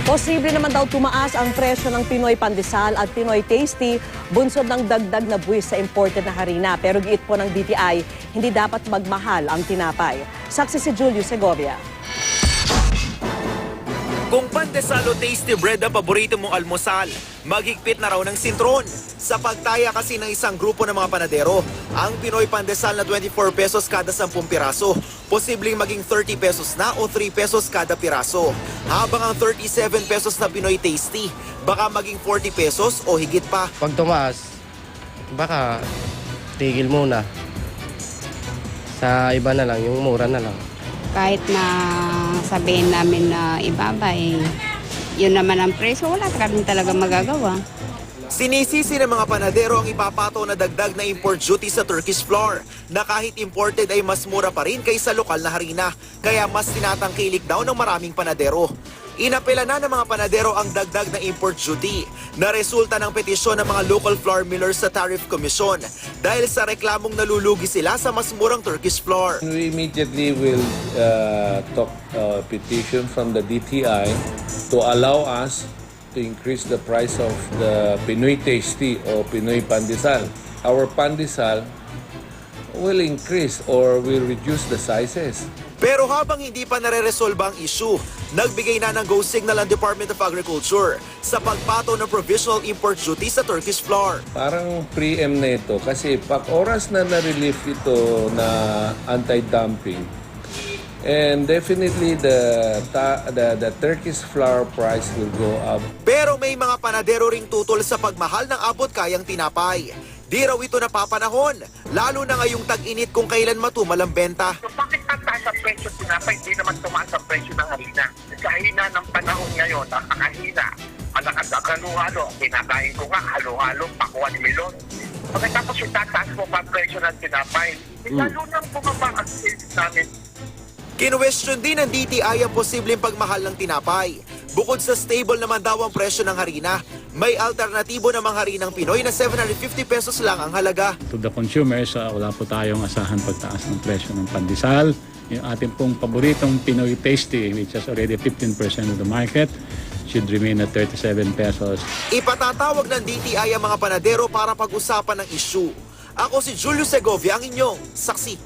Posible naman daw tumaas ang presyo ng Pinoy Pandesal at Pinoy Tasty bunsod ng dagdag na buwis sa imported na harina. Pero giit po ng DTI, hindi dapat magmahal ang tinapay. Saksi si Julio Segovia. Kung pandesal o tasty bread ang paborito mong almusal, maghigpit na raw ng sintron. Sa pagtaya kasi ng isang grupo ng mga panadero, ang Pinoy Pandesal na 24 pesos kada 10 piraso, posibleng maging 30 pesos na o 3 pesos kada piraso. Habang ang 37 pesos na Pinoy Tasty, baka maging 40 pesos o higit pa. Pag tumaas, baka tigil muna. Sa iba na lang, yung mura na lang. Kahit na sabihin namin na ibaba, yun naman ang presyo, wala kami talaga magagawa. Sinisisi ng mga panadero ang ipapato na dagdag na import duty sa Turkish flour na kahit imported ay mas mura pa rin kaysa lokal na harina, kaya mas tinatangkilik daw ng maraming panadero. Inapela na ng mga panadero ang dagdag na import duty na resulta ng petisyon ng mga local flour millers sa Tariff Commission dahil sa reklamong nalulugi sila sa mas murang Turkish flour. We immediately will talk petition from the DTI to allow us to increase the price of the Pinoy Tasty o Pinoy Pandesal. Our Pandesal will increase or will reduce the sizes. Pero habang hindi pa nare-resolve ang issue, nagbigay na ng go signal ang Department of Agriculture sa pagpato ng provisional import duty sa Turkish flour. Parang pre-em na ito kasi pag oras na na-relief ito na anti-dumping, and definitely the Turkish flour price will go up. Pero may mga panadero ring tutol sa pagmahal ng abot kayang tinapay. Di raw ito napapanahon, lalo na ngayong tag-init kung kailan matumal ang benta. So, bakit ang taas ang presyo ng tinapay, hindi naman tumaas ang presyo ng harina? Kahina ng panahon ngayon, nakakahina. Malakas ang halo-halo. Kinakain ko nga, halo-halo, pakuan melon. Pagkatapos yung tataas mo pa ang presyo ng tinapay, lalo nang bumaba ang sales namin. Kinwestiyon din ng DTI ang posibleng pagmahal ng tinapay. Bukod sa stable naman daw ang presyo ng harina, may alternatibo namang harinang Pinoy na 750 pesos lang ang halaga. To the consumers, wala po tayong asahan pagtaas ng presyo ng pandesal. Yung ating pong paboritong Pinoy Tasty, which is already 15% of the market, should remain at 37 pesos. Ipatatawag ng DTI ang mga panadero para pag-usapan ng issue. Ako si Julio Segovia, ang inyong saksi.